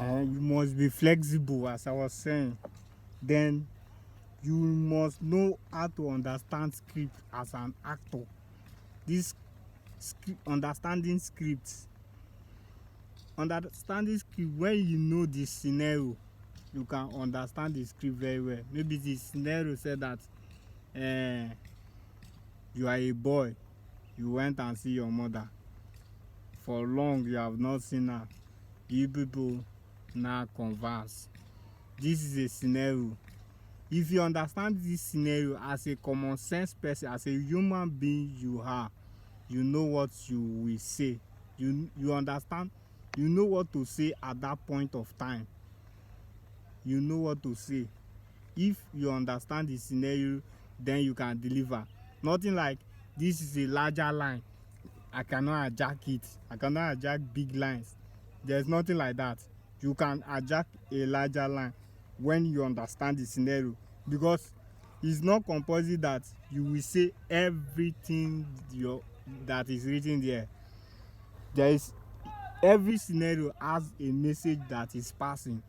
You must be flexible, as I was saying. Then you must know how to understand script as an actor. This understanding script, when you know the scenario, you can understand the script very well. Maybe the scenario said that you are a boy, you went and see your mother. For long you have not seen her. You people now converse. This is a scenario. If you understand this scenario as a common sense person, as a human being you are, you know what you will say. You understand, you know what to say at that point of time. You know what to say. If you understand the scenario, then you can deliver. Nothing like this is a larger line, I cannot hijack it, I cannot hijack big lines. There's nothing like that. You can hijack a larger line when you understand the scenario, because it's not compulsory that you will say everything that is written there. Every scenario has a message that is passing.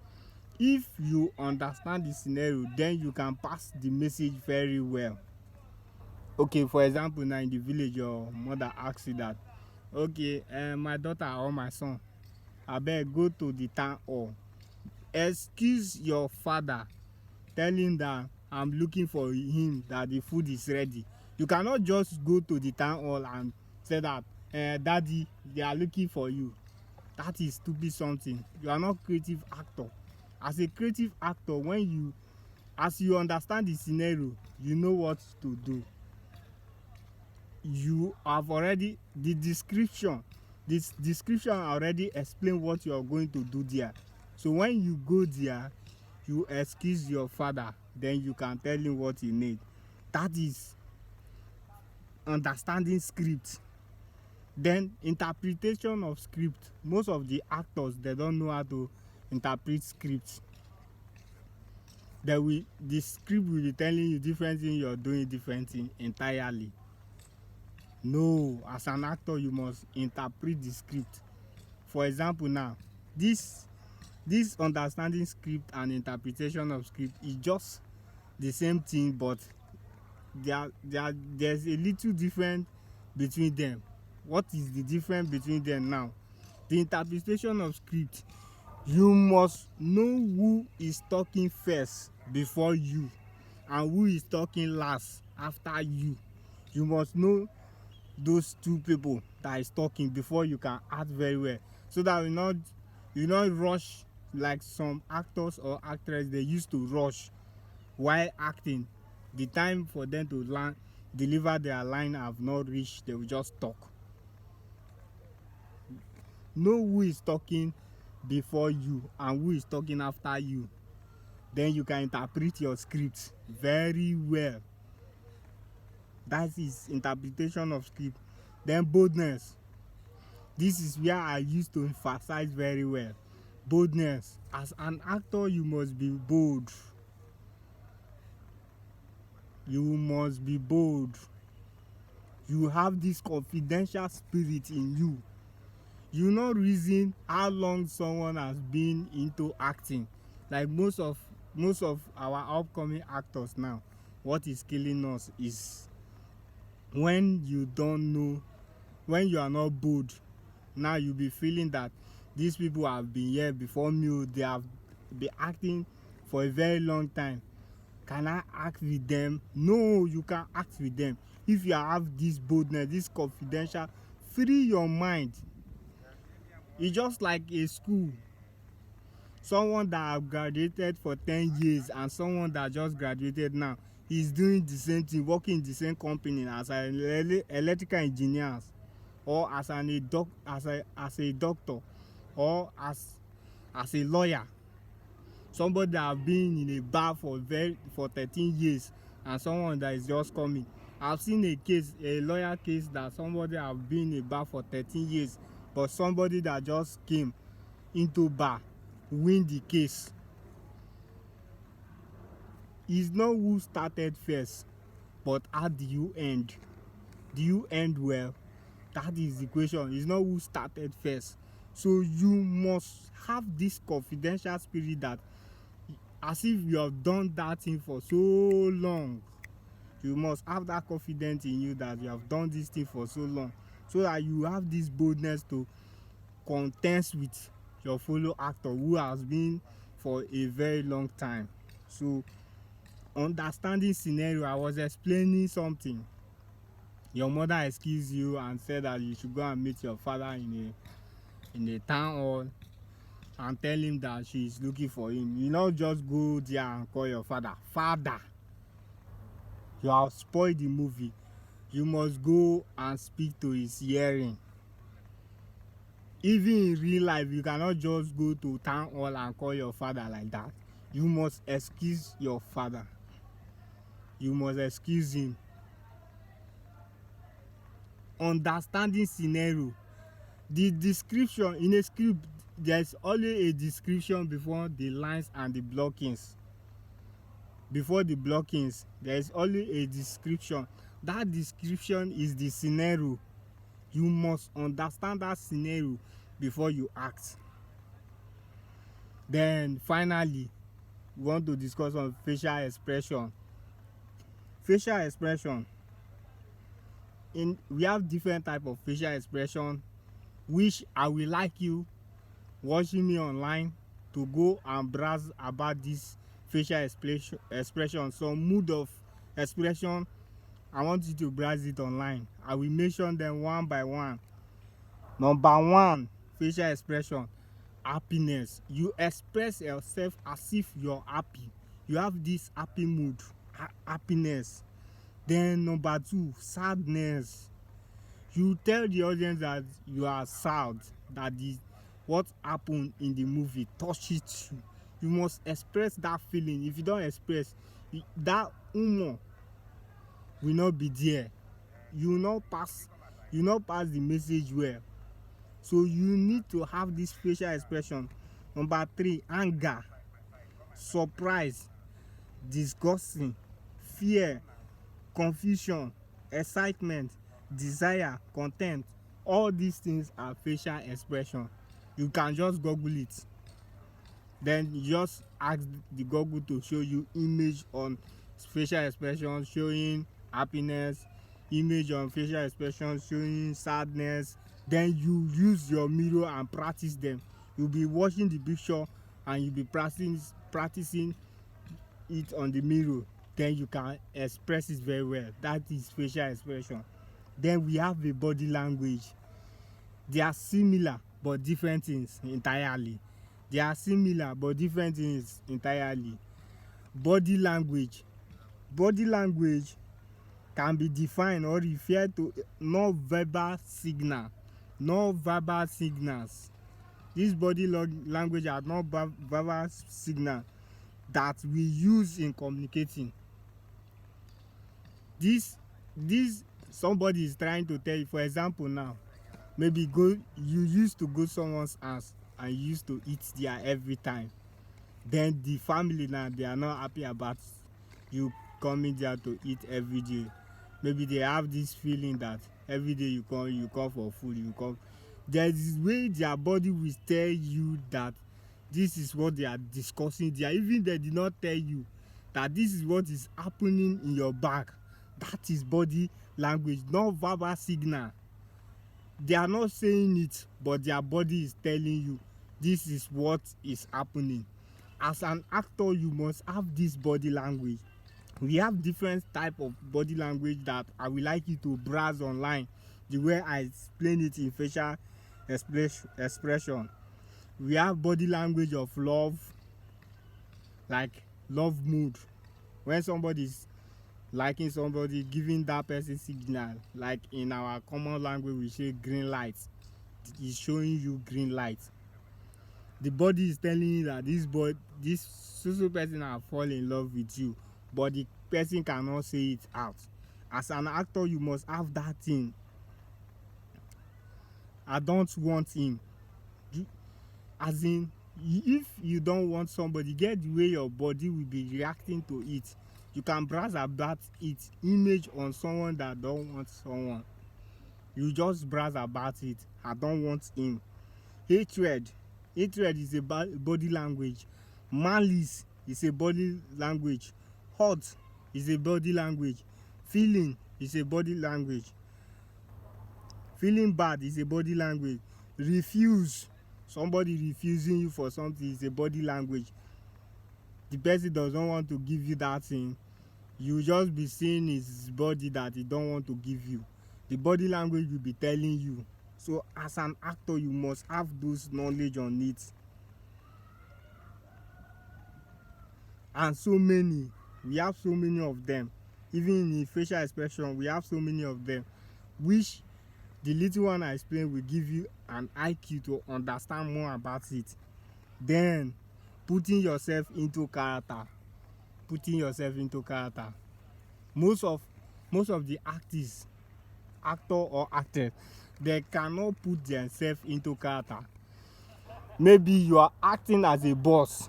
If you understand the scenario, then you can pass the message very well. Okay, for example, now in the village your mother asks you that, okay, my daughter or my son, abeg go to the town hall, excuse your father, tell him that I'm looking for him, that the food is ready. You cannot just go to the town hall and say that, daddy, they are looking for you. That is stupid something. You are not creative actor. As a creative actor, as you understand the scenario, you know what to do. You have already this description already explain what you are going to do there. So when you go there, you excuse your father, then you can tell him what he need. That is understanding script. Then interpretation of script. Most of the actors, they don't know how to interpret script. The script will be telling you different thing, you're doing different thing entirely. No, as an actor you must interpret the script. For example now, this understanding script and interpretation of script is just the same thing, but there's a little difference between them. What is the difference between them now? The interpretation of script, you must know who is talking first before you, and who is talking last after you. You must know those two people that is talking before you can act very well, so that you not rush like some actors or actresses. They used to rush while acting. The time for them to deliver their line have not reached, they will just talk. Know who is talking before you and who is talking after you, then you can interpret your script very well. That is interpretation of script. Then boldness. This is where I used to emphasize very well. Boldness. As an actor, you must be bold. You must be bold. You have this confidential spirit in you. You not reason how long someone has been into acting. Like most of our upcoming actors now, what is killing us is when you don't know, when you are not bold. Now you'll be feeling that these people have been here before me, they have been acting for a very long time. Can I act with them? No, you can act with them. If you have this boldness, this confidential, free your mind. It's just like a school. Someone that have graduated for 10 years and someone that just graduated now is doing the same thing, working in the same company as an electrical engineer, or as a doctor, or as a lawyer. Somebody that have been in a bar for 13 years and someone that is just coming. I've seen a lawyer case that somebody have been in a bar for 13 years, but somebody that just came into bar win the case. It's not who started first, but how do you end? Do you end well? That is the question. It's not who started first, So you must have this confidential spirit, that as if you have done that thing for so long. You must have that confidence in you that you have done this thing for so long, so that you have this boldness to contest with your fellow actor who has been for a very long time. So understanding scenario, I was explaining something. Your mother excused you and said that you should go and meet your father in a town hall and tell him that she is looking for him. You not just go there and call your father father. You have spoiled the movie. You must go and speak to his hearing. Even in real life, you cannot just go to town hall and call your father like that. You must excuse your father. You must excuse him. Understanding scenario. The description in a script, there's always a description before the lines and the blockings. Before the blockings, there's always a description. That description is the scenario. You must understand that scenario before you act. Then finally, we want to discuss on facial expression. Facial expression. We have different type of facial expression, which I will like you watching me online to go and browse about this facial expression. Some mood of expression, I want you to browse it online. I will mention them one by one. Number one, facial expression, happiness. You express yourself as if you're happy. You have this happy mood, happiness. Then number two, sadness. You tell the audience that you are sad, that what happened in the movie touches you. You must express that feeling. If you don't express, that humor will not be there. You will not pass the message well. So you need to have this facial expression. Number three, anger, surprise, disgusting, fear, confusion, excitement, desire, content. All these things are facial expression. You can just Google it. Then you just ask the Google to show you image on facial expression showing happiness, image on facial expression showing sadness. Then you use your mirror and practice them. You'll be watching the picture and you'll be practicing it on the mirror. Then you can express it very well. That is facial expression. Then we have the body language. They are similar but different things entirely. They are similar but different things entirely. Body language. Body language can be defined or referred to non-verbal signal. Non-verbal signals. This body language are non-verbal signal that we use in communicating. This somebody is trying to tell you, for example now, maybe you used to go someone's house and you used to eat there every time. Then the family now, they are not happy about you coming there to eat every day. Maybe they have this feeling that every day you come for food, there is way their body will tell you that this is what they are discussing there. Even they did not tell you that this is what is happening in your back. That is body language, not verbal signal. They are not saying it, but their body is telling you this is what is happening. As an actor, you must have this body language. We have different type of body language that I would like you to browse online, the way I explain it in facial expression. We have body language of love, like love mood. When somebody is liking somebody, giving that person signal, like in our common language we say green light. It's showing you green light. The body is telling you that this social person has fallen in love with you, but the person cannot say it out. As an actor, you must have that thing. I don't want him. As in, if you don't want somebody, get the way your body will be reacting to it. You can browse about it, image on someone that don't want someone. You just browse about it. I don't want him. Hatred is a body language. Malice is a body language. Hurt is a body language. Feeling is a body language. Feeling bad is a body language. Refuse, somebody refusing you for something, is a body language. The person doesn't want to give you that thing, you just be seeing his body that he don't want to give you. The body language will be telling you. So as an actor, you must have those knowledge on it. And so many, we have so many of them. Even in facial expression, we have so many of them, which the little one I explained will give you an IQ to understand more about it. Then putting yourself into character. Most of the actor or actress, they cannot put themselves into character. Maybe you are acting as a boss.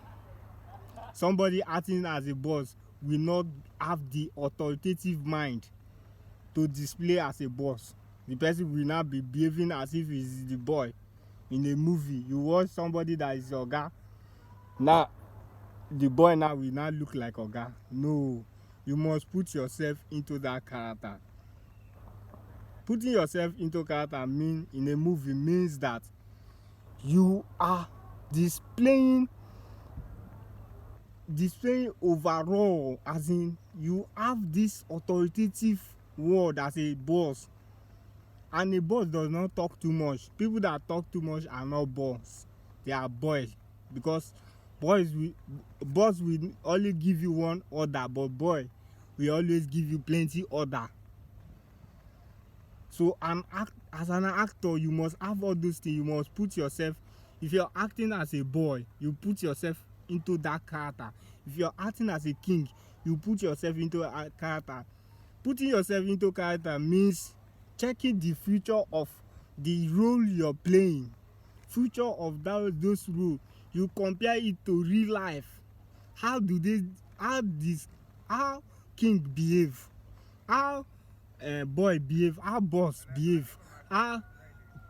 Somebody acting as a boss will not have the authoritative mind to display as a boss. The person will not be behaving as if he's the boy. In a movie, you watch somebody that is oga, now the boy now will not look like oga. No, you must put yourself into that character. Putting yourself into character in a movie means that you are displaying overall, as in you have this authoritative word as a boss. And a boss does not talk too much. People that talk too much are not boss, they are boys. Because boss will only give you one order, but boy will always give you plenty order. So as an actor, you must have all those things. You must put yourself, if you're acting as a boy, you put yourself into that character. If you're acting as a king, you put yourself into a character. Putting yourself into character means checking the future of the role you're playing, future of those roles. You compare it to real life. How king behave, how boy behave, how boss behave, how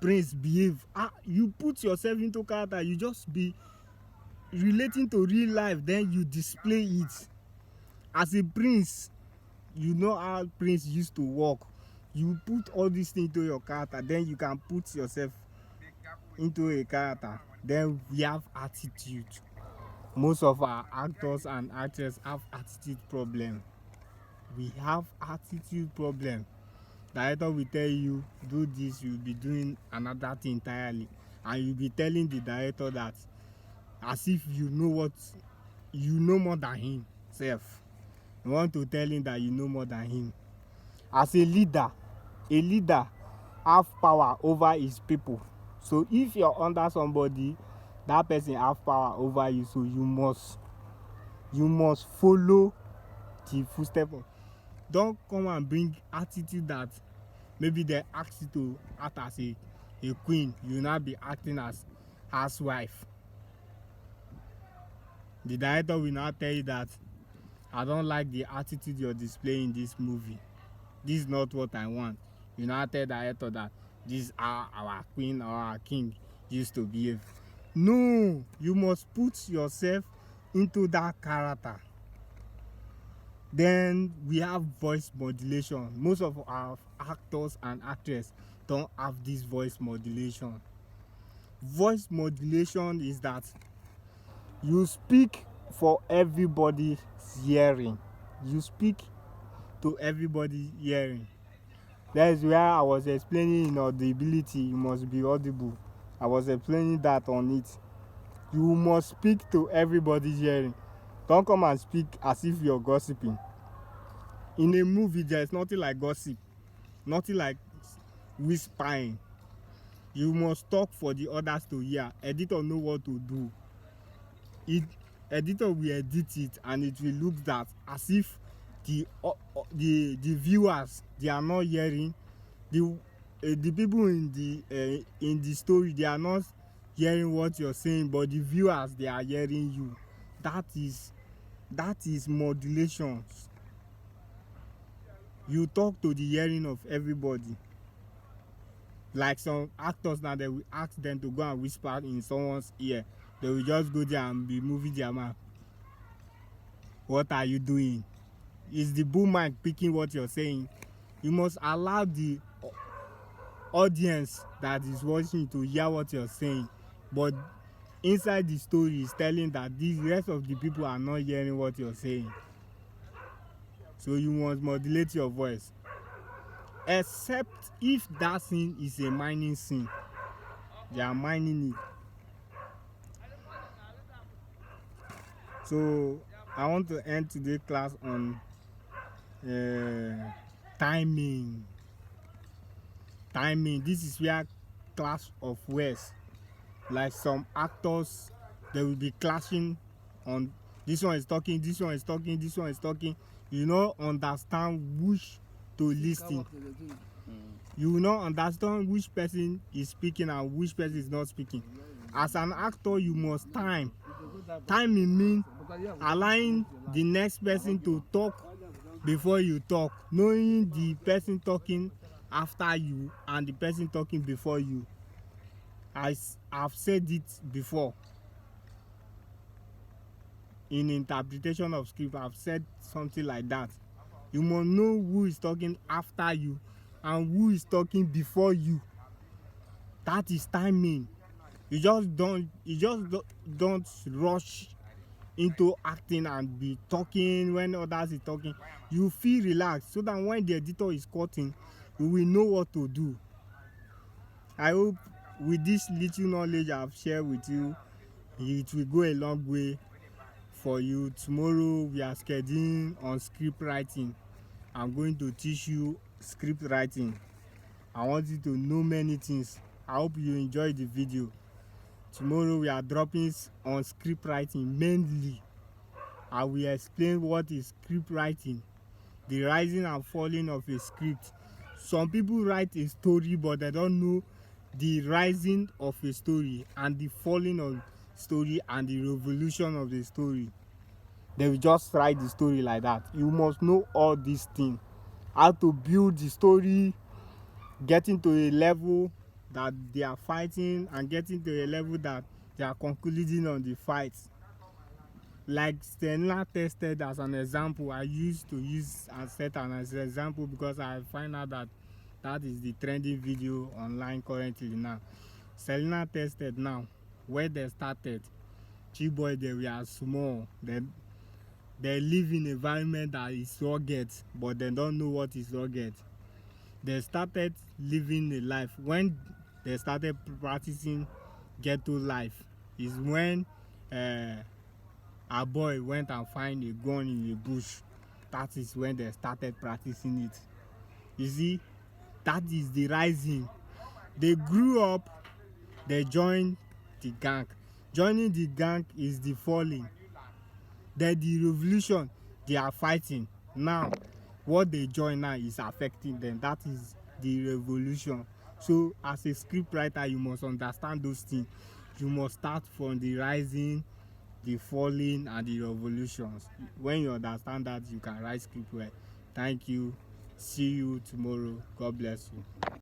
prince behave. You put yourself into character. You just be relating to real life, then you display it. As a prince, you know how prince used to walk. You put all these things into your character, then you can put yourself into a character. Then we have attitude. Most of our actors and actresses have attitude problem. We have attitude problem. Director will tell you, do this, you'll be doing another thing entirely. And you'll be telling the director that as if you know more than him self. You want to tell him that you know more than him. As a leader have power over his people. So if you're under somebody, that person have power over you. So you must follow the footsteps. Don't come and bring attitude that maybe they ask you to act as a queen, you will not be acting as housewife. The director will not tell you that I don't like the attitude you're displaying in this movie. This is not what I want. You not tell the director that this is how our queen or our king used to behave. No, you must put yourself into that character. Then we have voice modulation. Most of our actors and actresses don't have this voice modulation. Voice modulation is that you speak for everybody's hearing. You speak to everybody's hearing. That is where I was explaining inaudibility. You must be audible. I was explaining that on it. You must speak to everybody's hearing. Don't come and speak as if you're gossiping. In a movie, there's nothing like gossip, nothing like whispering. You must talk for the others to hear. Editor know what to do. Editor will edit it, and it will look that as if the viewers, they are not hearing. The people in the story, they are not hearing what you're saying, but the viewers, they are hearing you. That is modulations. You talk to the hearing of everybody. Like some actors now, they will ask them to go and whisper in someone's ear. They will just go there and be moving their mouth. What are you doing? Is the boom mic picking what you're saying? You must allow the audience that is watching to hear what you're saying, but inside the story is telling that the rest of the people are not hearing what you're saying. So you must modulate your voice, except if that scene is a mining scene. They are mining it. So I want to end today's class on timing. This is where clash of words, like some actors, they will be clashing on this one is talking, this one is talking, this one is talking. You not understand which to listen. You will not understand which person is speaking and which person is not speaking. As an actor, you must time. Timing means allowing the next person to talk before you talk, knowing the person talking after you and the person talking before you. I've said it before in interpretation of script. I've said something like that. You must know who is talking after you and who is talking before you. That is timing. You just don't rush into acting and be talking when others is talking. You feel relaxed so that when the editor is cutting, you will know what to do. I hope with this little knowledge I've shared with you, it will go a long way for you. Tomorrow we are scheduling on script writing. I'm going to teach you script writing. I want you to know many things. I hope you enjoyed the video. Tomorrow we are dropping on script writing mainly. I will explain what is script writing, the rising and falling of a script. Some people write a story but they don't know the rising of a story and the falling of story and the revolution of the story. They will just write the story like that. You must know all these things, how to build the story, getting to a level that they are fighting and getting to a level that they are concluding on the fight. Like Selena Tested as an example, I used to use and set as an example because I find out that that is the trending video online currently now. Selena Tested now, where they started, Chiboy, they were small. They live in an environment that is rugged, but they don't know what is rugged. They started living a life. When they started practicing ghetto life is when a boy went and find a gun in a bush. That is when they started practicing it. You see, that is the rising. They grew up, they joined the gang. Joining the gang is the falling. Then the revolution, they are fighting. Now what they join now is affecting them. That is the revolution. So as a script writer, you must understand those things. You must start from the rising, the falling and the revolutions. When you understand that, you can write script well. Thank you. See you tomorrow. God bless you.